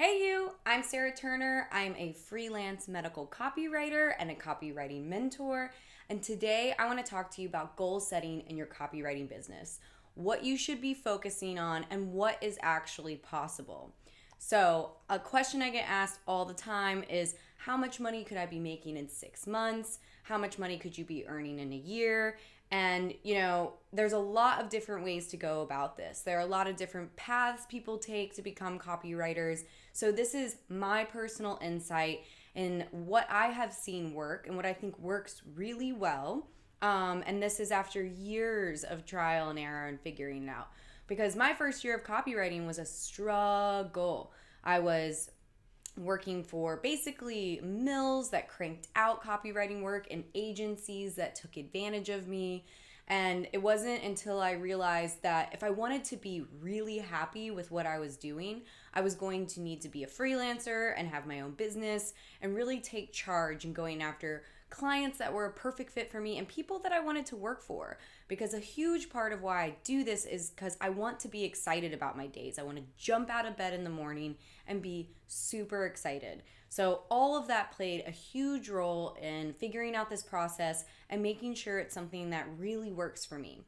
Hey you, I'm Sarah Turner. I'm a freelance medical copywriter and a copywriting mentor. And today I want to talk to you about goal setting in your copywriting business, what you should be focusing on, and what is actually possible. So, a question I get asked all the time is how much money could I be making in 6 months? How much money could you be earning in a year? And, there's a lot of different ways to go about this. There are a lot of different paths people take to become copywriters. So, this is my personal insight in what I have seen work and what I think works really well. And this is after years of trial and error and figuring it out. Because my first year of copywriting was a struggle. I was working for basically mills that cranked out copywriting work and agencies that took advantage of me. And it wasn't until I realized that if I wanted to be really happy with what I was doing, I was going to need to be a freelancer and have my own business and really take charge in going after clients that were a perfect fit for me and people that I wanted to work for. Because a huge part of why I do this is because I want to be excited about my days. I want to jump out of bed in the morning and be super excited. So all of that played a huge role in figuring out this process and making sure it's something that really works for me.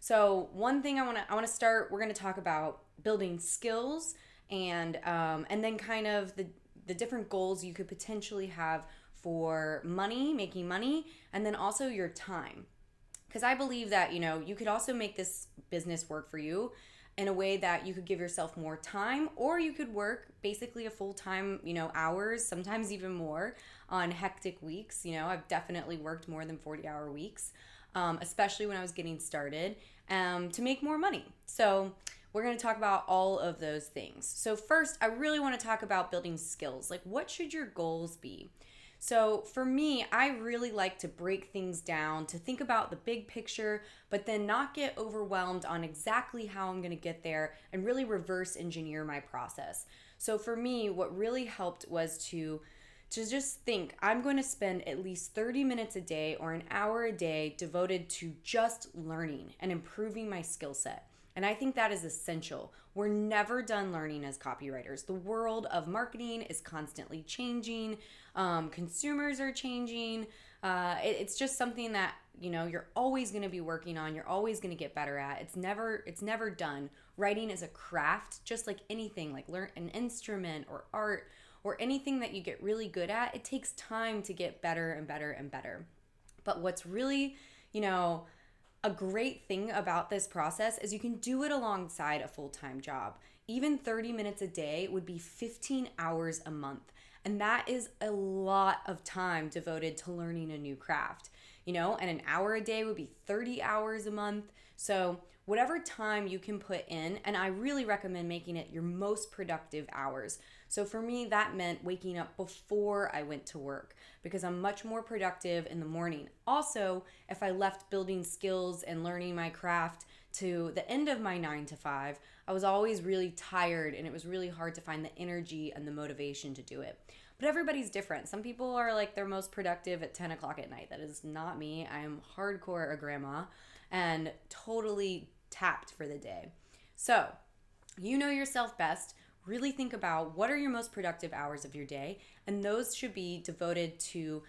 So one thing I want to start, we're going to talk about building skills and then kind of the different goals you could potentially have for money, making money, and then also your time. Because I believe that, you could also make this business work for you in a way that you could give yourself more time, or you could work basically a full-time, hours, sometimes even more on hectic weeks. I've definitely worked more than 40-hour weeks, especially when I was getting started, to make more money. So we're going to talk about all of those things. So first, I really want to talk about building skills. Like, what should your goals be? So for me, I really like to break things down, to think about the big picture, but then not get overwhelmed on exactly how I'm going to get there and really reverse engineer my process. So for me, what really helped was to just think I'm going to spend at least 30 minutes a day or an hour a day devoted to just learning and improving my skill set. And I think that is essential. We're never done learning as copywriters. The world of marketing is constantly changing. Consumers are changing. It's just something that, you're always going to be working on. You're always going to get better at. It's never done. Writing is a craft, just like anything, like learn an instrument or art or anything that you get really good at. It takes time to get better and better and better. But what's really, a great thing about this process is you can do it alongside a full-time job. Even 30 minutes a day would be 15 hours a month. And that is a lot of time devoted to learning a new craft, and an hour a day would be 30 hours a month. So whatever time you can put in, and I really recommend making it your most productive hours. So for me, that meant waking up before I went to work because I'm much more productive in the morning. Also, if I left building skills and learning my craft to the end of my 9 to 5, I was always really tired and it was really hard to find the energy and the motivation to do it. But everybody's different. Some people are like their most productive at 10 o'clock at night. That is not me. I am hardcore a grandma and totally tapped for the day. So, you know yourself best. Really think about what are your most productive hours of your day, and those should be devoted to,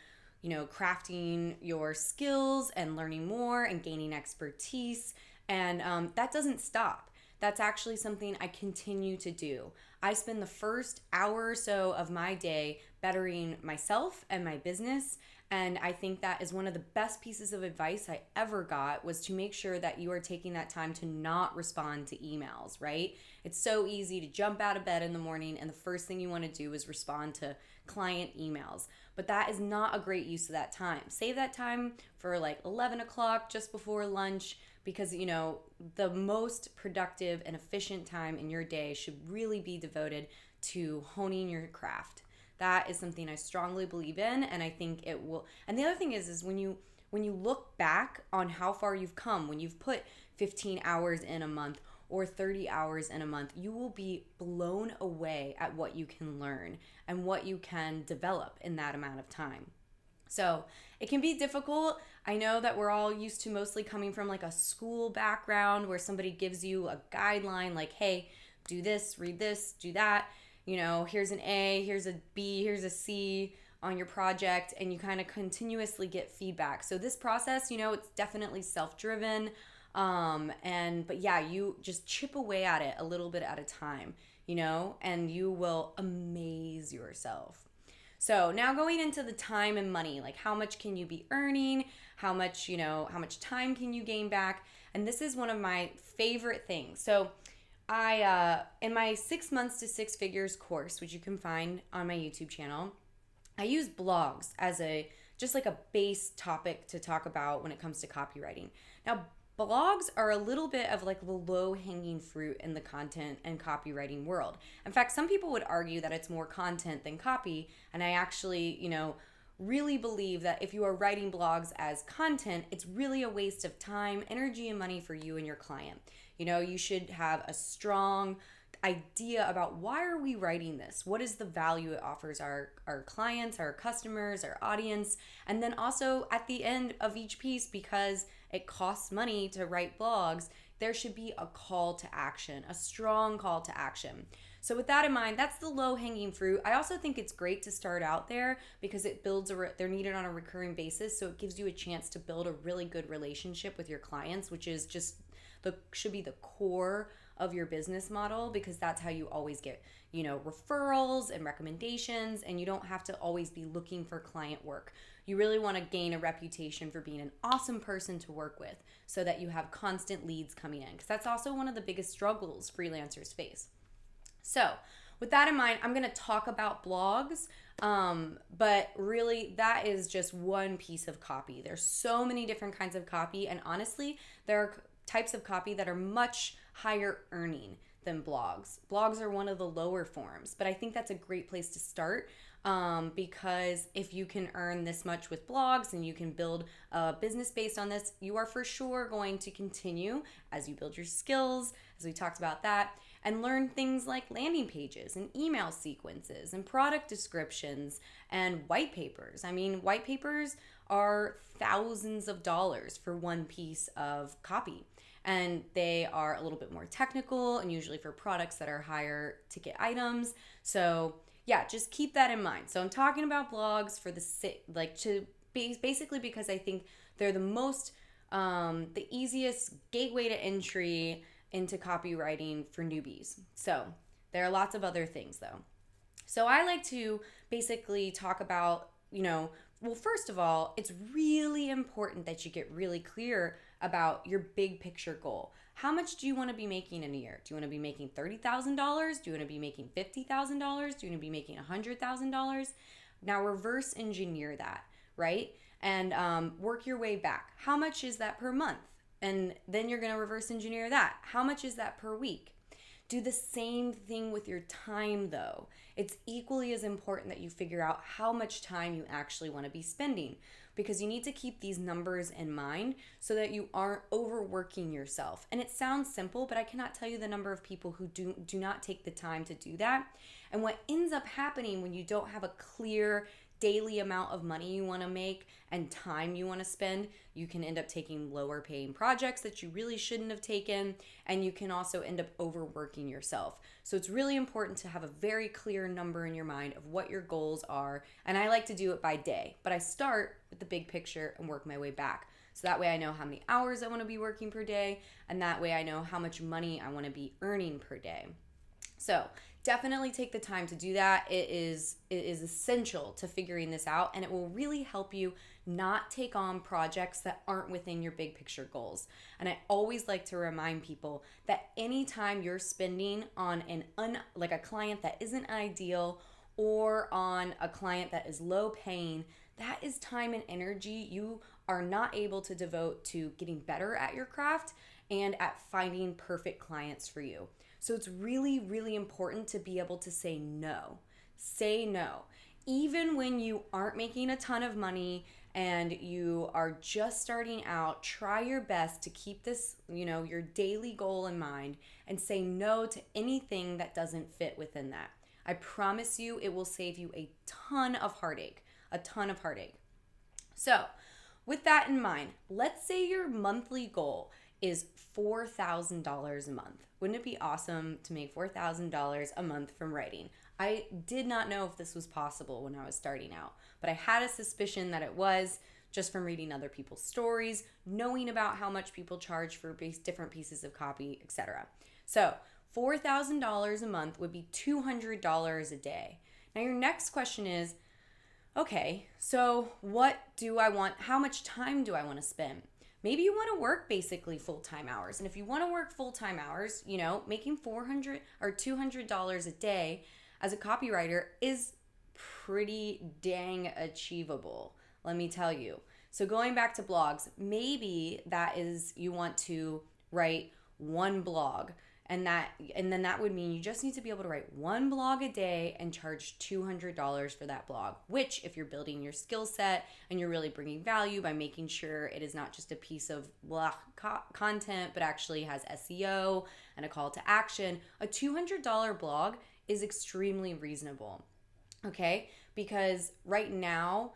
crafting your skills and learning more and gaining expertise. And that doesn't stop. That's actually something I continue to do. I spend the first hour or so of my day bettering myself and my business. And I think that is one of the best pieces of advice I ever got was to make sure that you are taking that time to not respond to emails, right? It's so easy to jump out of bed in the morning and the first thing you want to do is respond to client emails. But that is not a great use of that time. Save that time for like 11 o'clock just before lunch because, the most productive and efficient time in your day should really be devoted to honing your craft. That is something I strongly believe in, and I think it will. And the other thing is when you look back on how far you've come, when you've put 15 hours in a month or 30 hours in a month, you will be blown away at what you can learn and what you can develop in that amount of time. So it can be difficult. I know that we're all used to mostly coming from like a school background where somebody gives you a guideline like, hey, do this, read this, do that. here's an A, here's a B, here's a C on your project, and you kind of continuously get feedback. So this process, it's definitely self-driven. But yeah, you just chip away at it a little bit at a time, and you will amaze yourself. So now going into the time and money, like how much can you be earning? How much time can you gain back? And this is one of my favorite things. So I, in my 6 months to 6 figures course, which you can find on my YouTube channel, I use blogs as just like a base topic to talk about when it comes to copywriting. Now, blogs are a little bit of like the low-hanging fruit in the content and copywriting world. In fact, some people would argue that it's more content than copy, and I actually, really believe that if you are writing blogs as content, it's really a waste of time, energy, and money for you and your client. You should have a strong idea about why are we writing this? What is the value it offers our clients, our customers, our audience? And then also at the end of each piece, because it costs money to write blogs, there should be a call to action, a strong call to action. So with that in mind, that's the low-hanging fruit. I also think it's great to start out there because it builds they're needed on a recurring basis, so it gives you a chance to build a really good relationship with your clients, which is just should be the core of your business model, because that's how you always get, referrals and recommendations, and you don't have to always be looking for client work. You really want to gain a reputation for being an awesome person to work with so that you have constant leads coming in, because that's also one of the biggest struggles freelancers face. So with that in mind, I'm going to talk about blogs, but really that is just one piece of copy. There's so many different kinds of copy, and honestly, there are types of copy that are much higher earning than blogs. Blogs are one of the lower forms, but I think that's a great place to start, because if you can earn this much with blogs and you can build a business based on this, you are for sure going to continue as you build your skills, as we talked about that, and learn things like landing pages and email sequences and product descriptions and white papers. I mean, white papers are thousands of dollars for one piece of copy, and they are a little bit more technical and usually for products that are higher ticket items. So yeah, just keep that in mind. So I'm talking about blogs for basically because I think they're the easiest gateway to entry into copywriting for newbies. So there are lots of other things though. So I like to basically talk about, well, first of all, it's really important that you get really clear about your big picture goal. How much do you want to be making in a year? Do you want to be making $30,000? Do you want to be making $50,000? Do you want to be making $100,000? Now reverse engineer that, right? And work your way back. How much is that per month? And then you're going to reverse engineer that. How much is that per week? Do the same thing with your time though. It's equally as important that you figure out how much time you actually want to be spending, because you need to keep these numbers in mind so that you aren't overworking yourself. And it sounds simple, but I cannot tell you the number of people who do not take the time to do that. And what ends up happening when you don't have a clear daily amount of money you want to make and time you want to spend, you can end up taking lower paying projects that you really shouldn't have taken, and you can also end up overworking yourself. So it's really important to have a very clear number in your mind of what your goals are, and I like to do it by day, but I start with the big picture and work my way back. So that way I know how many hours I want to be working per day, and that way I know how much money I want to be earning per day. So definitely take the time to do that. It is essential to figuring this out, and it will really help you not take on projects that aren't within your big picture goals. And I always like to remind people that anytime you're spending on a client that isn't ideal or on a client that is low paying, that is time and energy you are not able to devote to getting better at your craft and at finding perfect clients for you. So it's really, really important to be able to say no. Say no. Even when you aren't making a ton of money and you are just starting out, try your best to keep this, your daily goal in mind and say no to anything that doesn't fit within that. I promise you it will save you a ton of heartache. So with that in mind, let's say your monthly goal is $4,000 a month. Wouldn't it be awesome to make $4,000 a month from writing? I did not know if this was possible when I was starting out, but I had a suspicion that it was, just from reading other people's stories, knowing about how much people charge for different pieces of copy, etc. So $4,000 a month would be $200 a day. Now your next question is, okay, so what do I want? How much time do I want to spend? Maybe you want to work basically full-time hours. And if you want to work full-time hours, making $400 or $200 a day as a copywriter is pretty dang achievable, let me tell you. So going back to blogs, maybe that is you want to write one blog. And then that would mean you just need to be able to write one blog a day and charge $200 for that blog, which if you're building your skill set and you're really bringing value by making sure it is not just a piece of content, but actually has SEO and a call to action, a $200 blog is extremely reasonable. Okay? Because right now,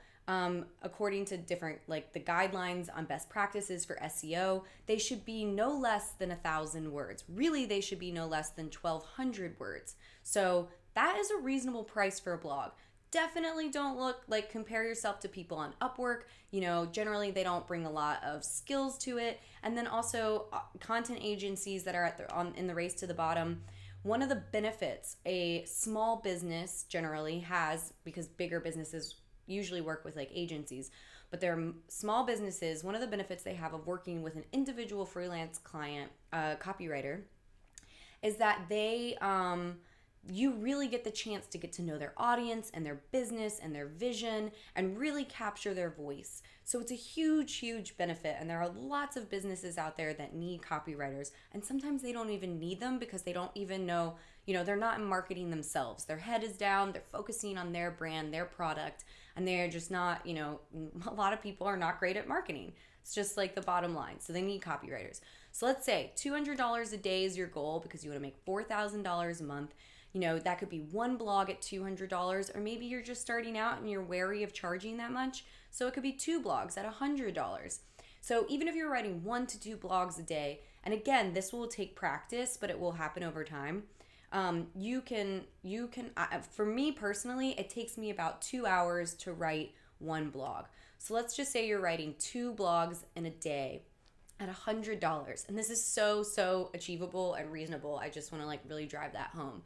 according to different, the guidelines on best practices for SEO, they should be no less than 1,000 words. Really, they should be no less than 1,200 words. So that is a reasonable price for a blog. Definitely don't compare yourself to people on Upwork. Generally they don't bring a lot of skills to it. And then also content agencies that are in the race to the bottom. One of the benefits a small business generally has, because bigger businesses usually work with agencies, but they're small businesses, one of the benefits they have of working with an individual freelance client, copywriter, is that you really get the chance to get to know their audience and their business and their vision and really capture their voice. So it's a huge, huge benefit. And there are lots of businesses out there that need copywriters. And sometimes they don't even need them because they don't even know, they're not in marketing themselves. Their head is down. They're focusing on their brand, their product. And they're just not, a lot of people are not great at marketing. It's just the bottom line. So they need copywriters. So let's say $200 a day is your goal because you want to make $4,000 a month. That could be one blog at $200, or maybe you're just starting out and you're wary of charging that much. So it could be two blogs at $100. So even if you're writing 1 to 2 blogs a day, and again, this will take practice, but it will happen over time. You can, for me personally, it takes me about 2 hours to write one blog. So let's just say you're writing 2 blogs in a day at $100. And this is so achievable and reasonable. I just want to really drive that home.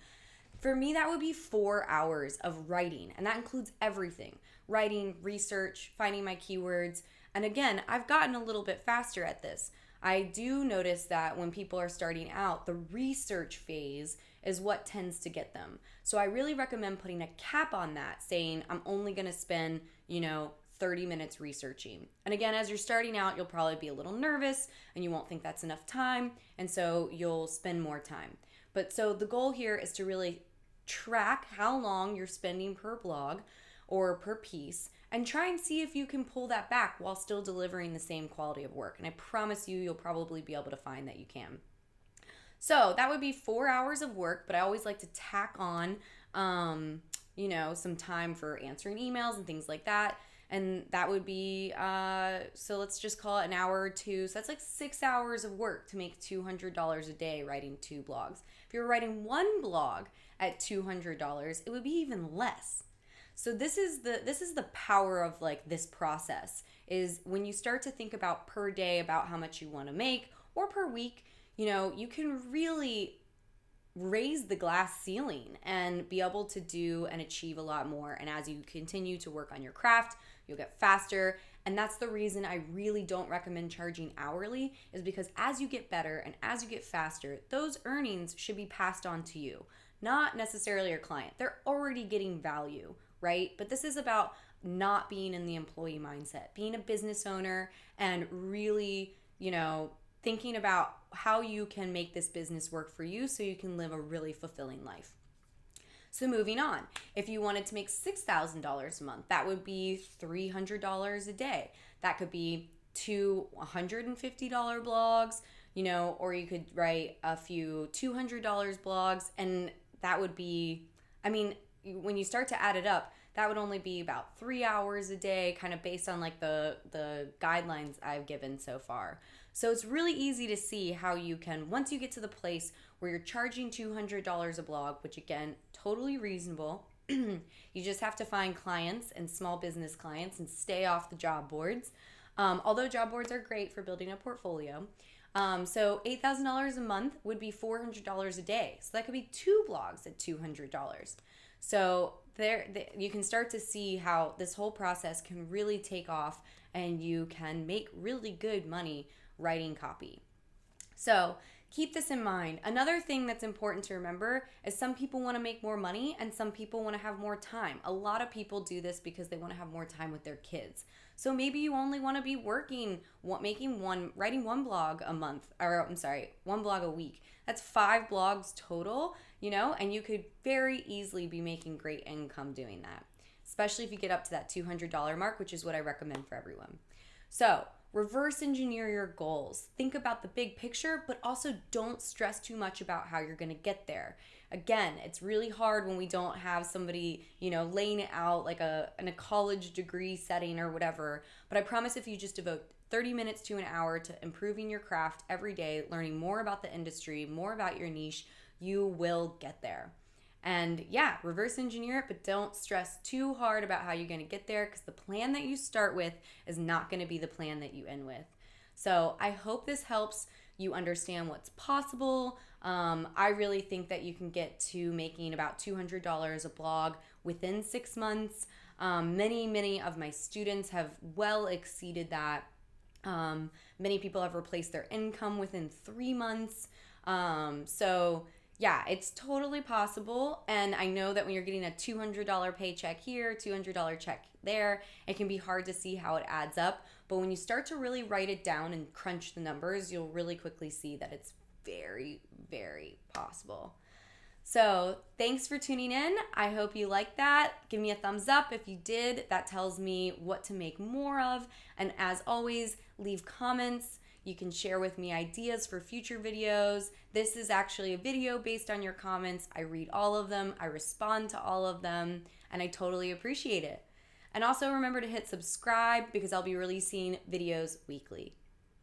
For me, that would be 4 hours of writing, and that includes everything. Writing, research, finding my keywords. And again, I've gotten a little bit faster at this. I do notice that when people are starting out, the research phase is what tends to get them. So I really recommend putting a cap on that, saying I'm only going to spend, 30 minutes researching. And again, as you're starting out, you'll probably be a little nervous and you won't think that's enough time. And so you'll spend more time. But so the goal here is to really track how long you're spending per blog or per piece and try and see if you can pull that back while still delivering the same quality of work. And I promise you'll probably be able to find that you can. So that would be 4 hours of work, but I always like to tack on, some time for answering emails and things like that. And that would be, so let's just call it an hour or two. So that's 6 hours of work to make $200 a day writing 2 blogs. If you're writing one blog at $200, it would be even less. So this is the power of this process, is when you start to think about per day about how much you want to make, or per week, you can really raise the glass ceiling and be able to do and achieve a lot more. And as you continue to work on your craft, you'll get faster. And that's the reason I really don't recommend charging hourly, is because as you get better and as you get faster, those earnings should be passed on to you, not necessarily your client. They're already getting value, right? But this is about not being in the employee mindset, being a business owner and really, thinking about how you can make this business work for you so you can live a really fulfilling life. So moving on, if you wanted to make $6,000 a month, that would be $300 a day. That could be 2 $150 blogs, or you could write a few $200 blogs, and that would be, when you start to add it up, that would only be about 3 hours a day, kind of based on the guidelines I've given so far. So it's really easy to see how you can, once you get to the place where you're charging $200 a blog, which again, totally reasonable. You just have to find clients and small business clients and stay off the job boards. Although job boards are great for building a portfolio. So $8,000 a month would be $400 a day. So that could be 2 blogs at $200. So you can start to see how this whole process can really take off and you can make really good money writing copy. So keep this in mind. Another thing that's important to remember is some people want to make more money and some people want to have more time. A lot of people do this because they want to have more time with their kids. So maybe you only want to be writing one blog a month, one blog a week. That's 5 blogs total, and you could very easily be making great income doing that, especially if you get up to that $200 mark, which is what I recommend for everyone. So reverse engineer your goals. Think about the big picture, but also don't stress too much about how you're going to get there. Again, it's really hard when we don't have somebody, laying it out like in a college degree setting or whatever. But I promise if you just devote 30 minutes to an hour to improving your craft every day, learning more about the industry, more about your niche, you will get there. And yeah, reverse engineer it, but don't stress too hard about how you're going to get there, because the plan that you start with is not going to be the plan that you end with. So I hope this helps you understand what's possible. I really think that you can get to making about $200 a blog within 6 months. Many of my students have well exceeded that. Many people have replaced their income within 3 months. So yeah, it's totally possible. And I know that when you're getting a $200 paycheck here, $200 check there, it can be hard to see how it adds up. But when you start to really write it down and crunch the numbers, you'll really quickly see that it's very, very possible. So thanks for tuning in. I hope you liked that. Give me a thumbs up if you did. That tells me what to make more of. And as always, leave comments. You can share with me ideas for future videos. This is actually a video based on your comments. I read all of them. I respond to all of them, and I totally appreciate it. And also remember to hit subscribe because I'll be releasing videos weekly.